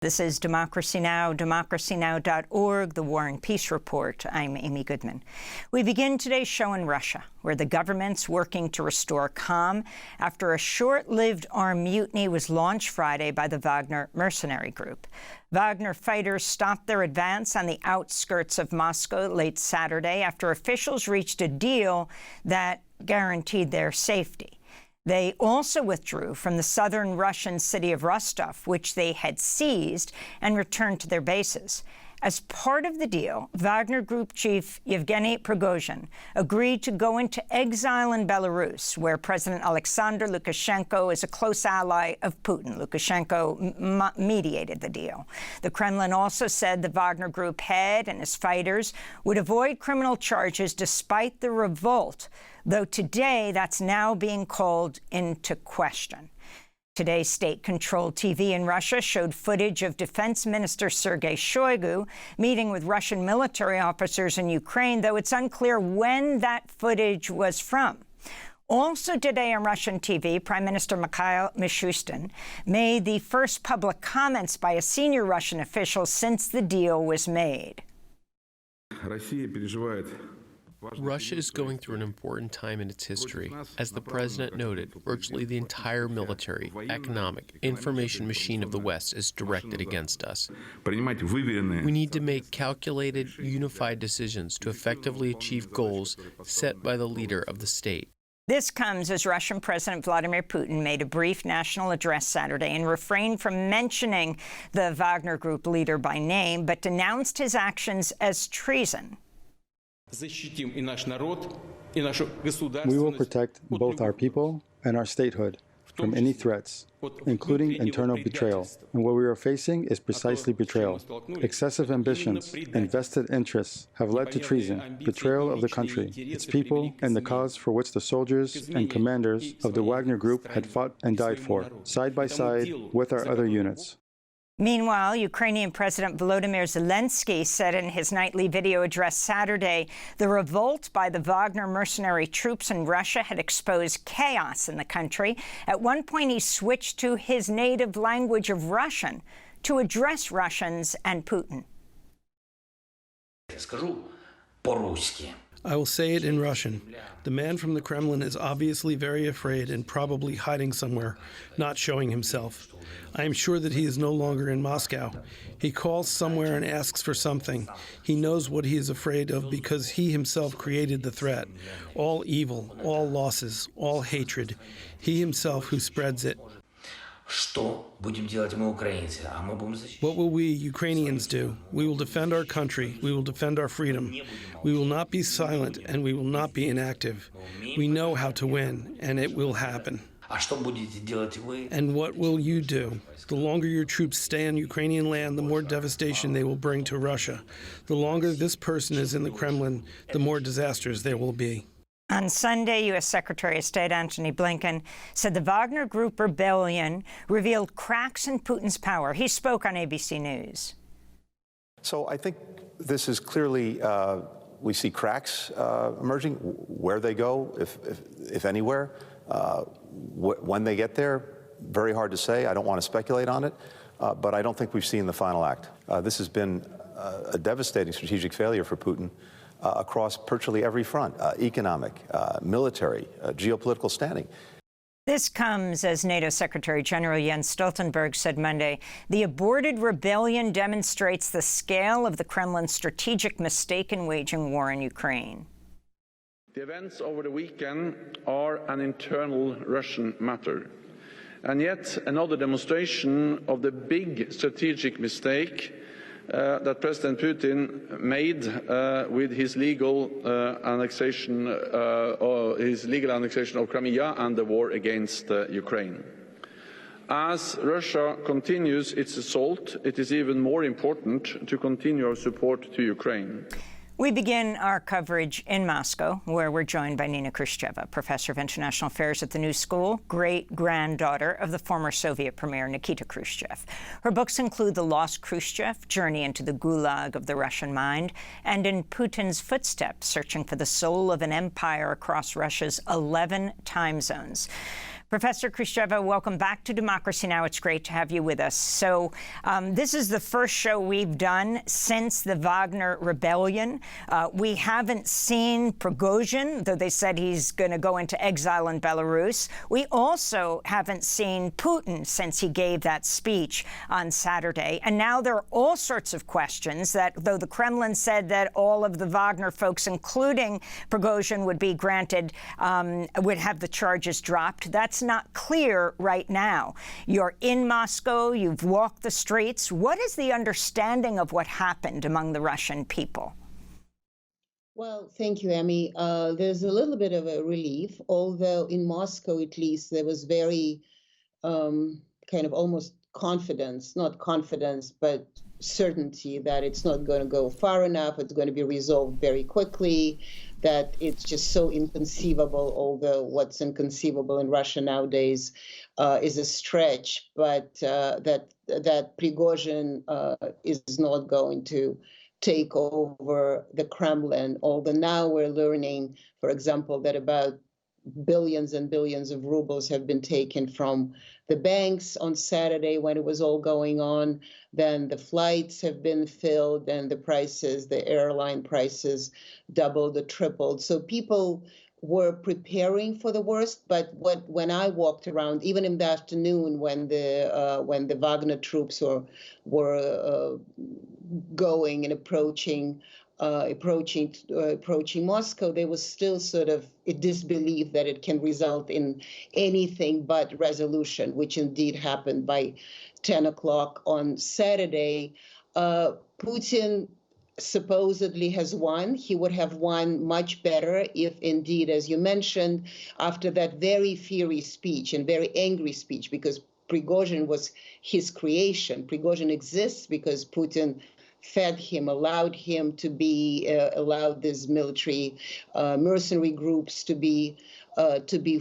This is Democracy Now!, democracynow.org, The War and Peace Report. I'm Amy Goodman. We begin today's show in Russia, where the government's working to restore calm after a short-lived armed mutiny was launched Friday by the Wagner mercenary group. Wagner fighters stopped their advance on the outskirts of Moscow late Saturday after officials reached a deal that guaranteed their safety. They also withdrew from the southern Russian city of Rostov, which they had seized, and returned to their bases. As part of the deal, Wagner Group chief Yevgeny Prigozhin agreed to go into exile in Belarus, where President Alexander Lukashenko is a close ally of Putin. Lukashenko mediated the deal. The Kremlin also said the Wagner Group head and his fighters would avoid criminal charges despite the revolt, though today that's now being called into question. Today's state-controlled TV in Russia showed footage of Defense Minister Sergei Shoigu meeting with Russian military officers in Ukraine, though it's unclear when that footage was from. Also today on Russian TV, Prime Minister Mikhail Mishustin made the first public comments by a senior Russian official since the deal was made. Russia is going through an important time in its history. As the president noted, virtually the entire military, economic, information machine of the West is directed against us. We need to make calculated, unified decisions to effectively achieve goals set by the leader of the state. This comes as Russian President Vladimir Putin made a brief national address Saturday and refrained from mentioning the Wagner Group leader by name, but denounced his actions as treason. We will protect both our people and our statehood from any threats, including internal betrayal. And what we are facing is precisely betrayal. Excessive ambitions and vested interests have led to treason, betrayal of the country, its people, and the cause for which the soldiers and commanders of the Wagner Group had fought and died for, side by side with our other units. Meanwhile, Ukrainian President Volodymyr Zelensky said in his nightly video address Saturday the revolt by the Wagner mercenary troops in Russia had exposed chaos in the country. At one point, he switched to his native language of Russian to address Russians and Putin. I will say it in Russian. The man from the Kremlin is obviously very afraid and probably hiding somewhere, not showing himself. I am sure that he is no longer in Moscow. He calls somewhere and asks for something. He knows what he is afraid of because he himself created the threat. All evil, all losses, all hatred. He himself who spreads it. What will we, Ukrainians, do? We will defend our country. We will defend our freedom. We will not be silent, and we will not be inactive. We know how to win, and it will happen. And what will you do? The longer your troops stay on Ukrainian land, the more devastation they will bring to Russia. The longer this person is in the Kremlin, the more disasters there will be. On Sunday, U.S. Secretary of State Antony Blinken said the Wagner Group rebellion revealed cracks in Putin's power. He spoke on ABC News. So I think this is clearly, we see cracks emerging. Where they go, if anywhere, when they get there, very hard to say. I don't want to speculate on it, but I don't think we've seen the final act. This has been a devastating strategic failure for Putin. Across virtually every front, economic, military, geopolitical standing. This comes as NATO Secretary General Jens Stoltenberg said Monday, the aborted rebellion demonstrates the scale of the Kremlin's strategic mistake in waging war in Ukraine. The events over the weekend are an internal Russian matter, and yet another demonstration of the big strategic mistake that President Putin made with his legal annexation of Crimea and the war against Ukraine. As Russia continues its assault, it is even more important to continue our support to Ukraine. We begin our coverage in Moscow, where we're joined by Nina Khrushcheva, professor of international affairs at the New School, great-granddaughter of the former Soviet Premier Nikita Khrushchev. Her books include The Lost Khrushchev, Journey into the Gulag of the Russian Mind, and In Putin's Footsteps, searching for the soul of an empire across Russia's 11 time zones. Professor Khrushcheva, welcome back to Democracy Now! It's great to have you with us. So this is the first show we've done since the Wagner Rebellion. We haven't seen Prigozhin, though they said he's going to go into exile in Belarus. We also haven't seen Putin since he gave that speech on Saturday. And now there are all sorts of questions that, though the Kremlin said that all of the Wagner folks, including Prigozhin, would be granted, would have the charges dropped. That's not clear right now. You're in Moscow, you've walked the streets. What is the understanding of what happened among the Russian people? Well, thank you, Emmy. There's a little bit of a relief, although in Moscow, at least, there was very kind of almost confidence, not confidence, but certainty that it's not going to go far enough, it's going to be resolved very quickly, that it's just so inconceivable, although what's inconceivable in Russia nowadays is a stretch, but that Prigozhin is not going to take over the Kremlin, although now we're learning, for example, that about billions and billions of rubles have been taken from the banks on Saturday when it was all going on. Then the flights have been filled and the prices, the airline prices doubled or tripled. So people were preparing for the worst. But when I walked around, even in the afternoon when the Wagner troops were going and approaching Moscow, there was still sort of a disbelief that it can result in anything but resolution, which indeed happened by 10 o'clock on Saturday. Putin supposedly has won. He would have won much better if indeed, as you mentioned, after that very fiery speech and very angry speech, because Prigozhin was his creation. Prigozhin exists because Putin fed him, allowed him to be, allowed these military mercenary groups to be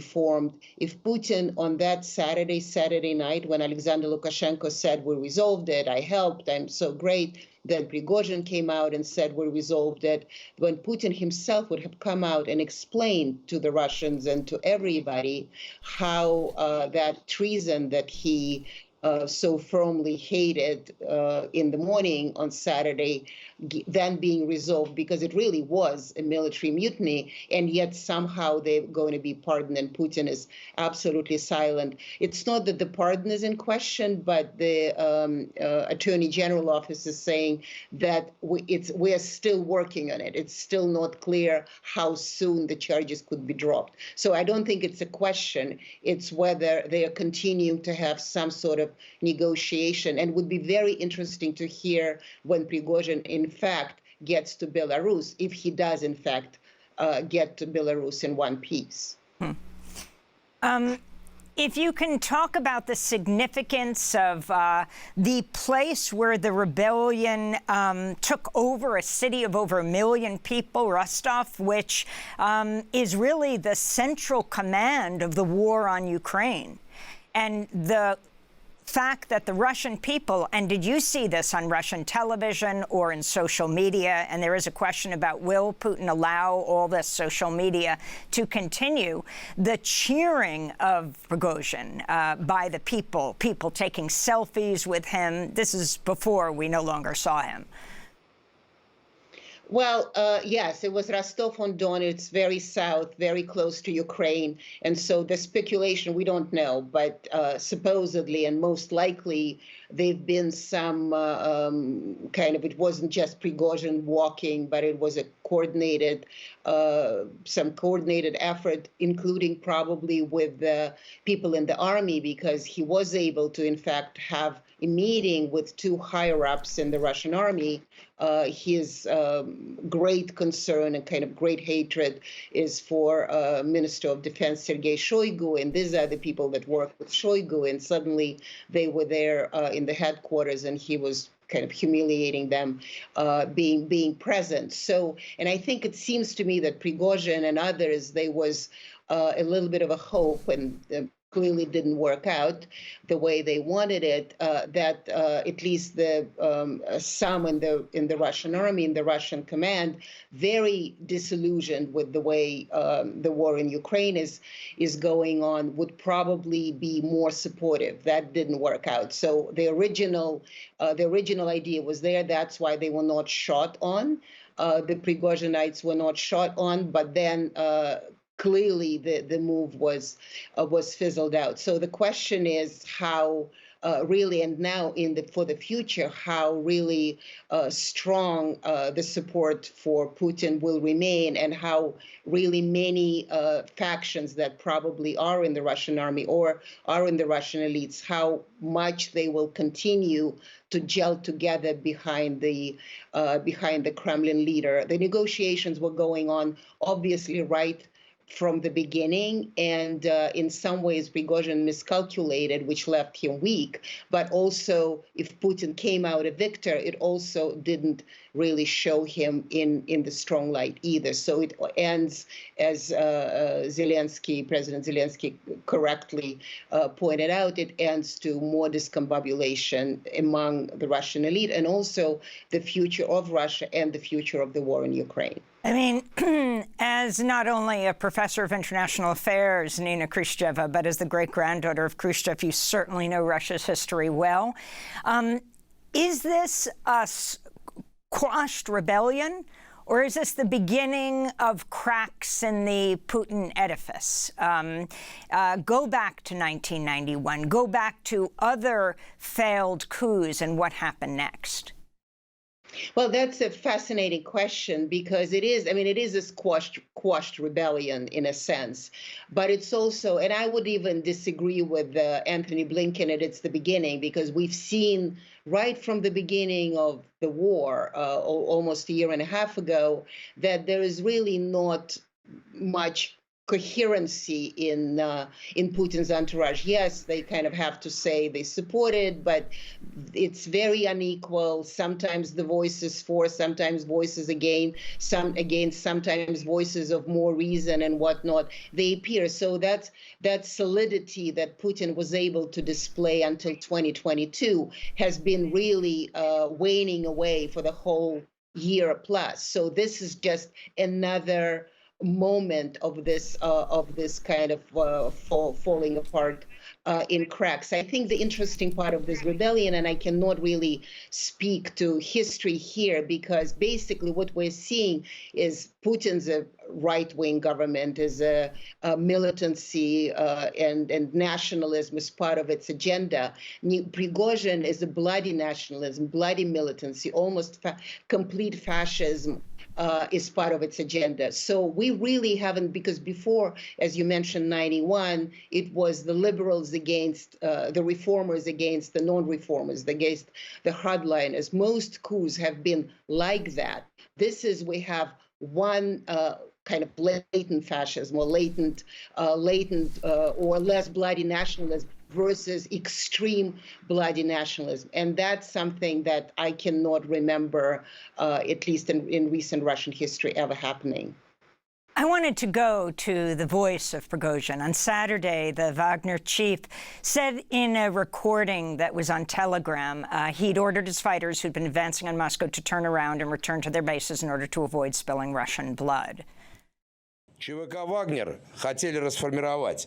formed. If Putin on that Saturday night, when Alexander Lukashenko said, we resolved it, I helped, I'm so great, then Prigozhin came out and said, we resolved it. When Putin himself would have come out and explained to the Russians and to everybody how that treason that he so firmly hated in the morning on Saturday, then being resolved, because it really was a military mutiny, and yet somehow they're going to be pardoned, and Putin is absolutely silent. It's not that the pardon is in question, but the Attorney General office is saying that we are still working on it. It's still not clear how soon the charges could be dropped. So I don't think it's a question. It's whether they are continuing to have some sort of negotiation, and would be very interesting to hear when Prigozhin in fact gets to Belarus, if he does in fact get to Belarus in one piece. If you can talk about the significance of the place where the rebellion took over a city of over 1 million people, Rostov, which is really the central command of the war on Ukraine, and the fact that the Russian people, and did you see this on Russian television or in social media? And there is a question about, will Putin allow all this social media to continue? The cheering of Prigozhin by the people taking selfies with him. This is before we no longer saw him. Well, yes, it was Rostov-on-Don. It's very south, very close to Ukraine. And so the speculation, we don't know, but supposedly and most likely there've been some kind of, it wasn't just Prigozhin walking, but it was a coordinated, some coordinated effort, including probably with the people in the army, because he was able to, in fact, have a meeting with two higher-ups in the Russian army. His great concern and kind of great hatred is for Minister of Defense Sergei Shoigu, and these are the people that work with Shoigu, and suddenly they were there in the headquarters, and he was kind of humiliating them being present. So, and I think it seems to me that Prigozhin and others, there was a little bit of a hope, and clearly didn't work out the way they wanted it, that at least the some in the Russian army, in the Russian command, very disillusioned with the way the war in Ukraine is going on, would probably be more supportive. That didn't work out. So the original idea was there. That's why they were not shot on. The Prigozhinites were not shot on, but then clearly the move was fizzled out. So the question is how really, and now for the future, how really strong the support for Putin will remain, and how really many factions that probably are in the Russian army or are in the Russian elites, how much they will continue to gel together behind the Kremlin leader. The negotiations were going on, obviously, right from the beginning, and in some ways Prigozhin miscalculated, which left him weak. But also, if Putin came out a victor, it also didn't really show him in the strong light either. So it ends, as President Zelensky correctly pointed out, it ends to more discombobulation among the Russian elite, and also the future of Russia and the future of the war in Ukraine. I mean, as not only a professor of international affairs, Nina Khrushcheva, but as the great-granddaughter of Khrushchev, you certainly know Russia's history well. Is this a quashed rebellion, or is this the beginning of cracks in the Putin edifice? Go back to 1991. Go back to other failed coups and what happened next. Well, that's a fascinating question, because it is a quashed rebellion in a sense, but it's also, and I would even disagree with Anthony Blinken at it's the beginning, because we've seen right from the beginning of the war, almost a year and a half ago, that there is really not much coherency in Putin's entourage. Yes, they kind of have to say they support it, but it's very unequal. Sometimes the voices for, sometimes voices against, sometimes voices of more reason and whatnot, they appear. So that solidity that Putin was able to display until 2022 has been really waning away for the whole year plus. So this is just another moment of this kind of falling apart in cracks. I think the interesting part of this rebellion, and I cannot really speak to history here, because basically what we're seeing is Putin's a right-wing government, is a militancy and nationalism is part of its agenda. Prigozhin is a bloody nationalism, bloody militancy, almost complete fascism is part of its agenda. So we really haven't, because before, as you mentioned, 91, it was the liberals against the reformers against the non-reformers, against the hardliners. Most coups have been like that. This is, we have one kind of blatant fascism, or latent or less bloody nationalism versus extreme bloody nationalism. And that's something that I cannot remember, at least in recent Russian history, ever happening. I wanted to go to the voice of Prigozhin. On Saturday, the Wagner chief said in a recording that was on Telegram, he'd ordered his fighters who'd been advancing on Moscow to turn around and return to their bases in order to avoid spilling Russian blood. ЧВК «Вагнер» хотели расформировать.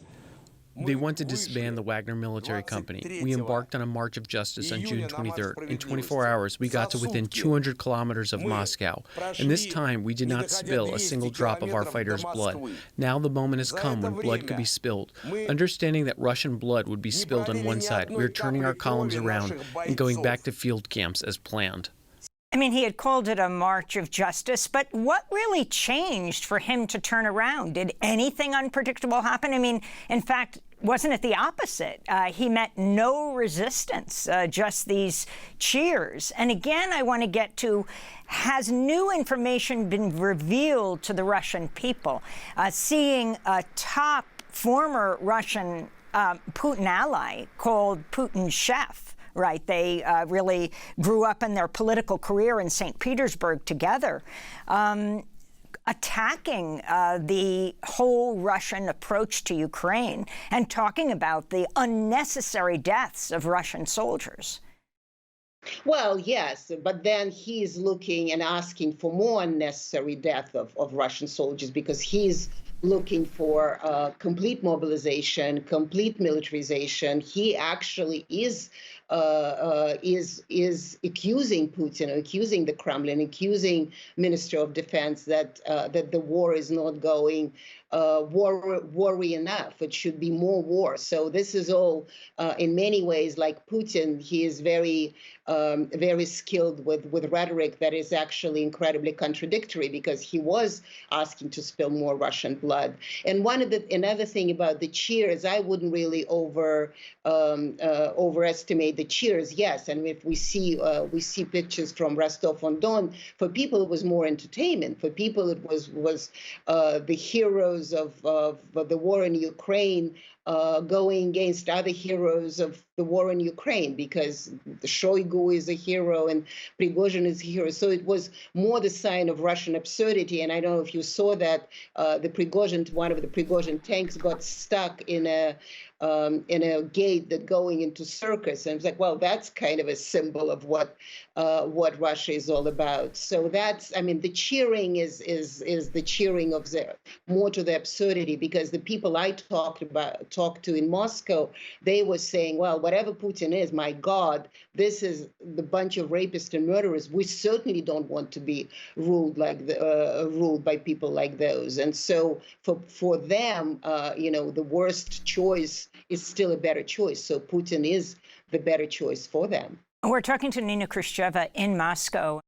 They want to disband the Wagner military company. We embarked on a march of justice on June 23rd. In 24 hours, we got to within 200 kilometers of Moscow. And this time, we did not spill a single drop of our fighters' blood. Now the moment has come when blood could be spilled. Understanding that Russian blood would be spilled on one side, we are turning our columns around and going back to field camps as planned. I mean, he had called it a march of justice, but what really changed for him to turn around? Did anything unpredictable happen? I mean, in fact, wasn't it the opposite? He met no resistance, just these cheers. And again, I want to get to, has new information been revealed to the Russian people? Seeing a top former Russian Putin ally called Putin's chef. Right, they really grew up in their political career in St. Petersburg together. attacking the whole Russian approach to Ukraine and talking about the unnecessary deaths of Russian soldiers. Well, yes, but then he's looking and asking for more unnecessary death of Russian soldiers because he's looking for complete mobilization, complete militarization. He actually is accusing Putin, accusing the Kremlin, accusing Minister of Defense that that the war is not going war-y enough. It should be more war. So this is all, in many ways, like Putin. He is very skilled with rhetoric that is actually incredibly contradictory because he was asking to spill more Russian blood. And another thing about the cheers, I wouldn't really overestimate the cheers. Yes, and if we see pictures from Rostov-on-Don, for people it was more entertainment. For people it was the heroes of the war in Ukraine going against other heroes of the war in Ukraine, because the Shoigu is a hero and Prigozhin is a hero. So it was more the sign of Russian absurdity. And I don't know if you saw that one of the Prigozhin tanks got stuck in a gate that going into circus. And it's like, well, that's kind of a symbol of what Russia is all about. So that's, I mean, the cheering is the cheering of more to the absurdity, because the people I talked to in Moscow, they were saying, well, whatever Putin is, my God, this is the bunch of rapists and murderers. We certainly don't want to be ruled by people like those. And so for them, the worst choice is still a better choice. So Putin is the better choice for them. We're talking to Nina Khrushcheva in Moscow.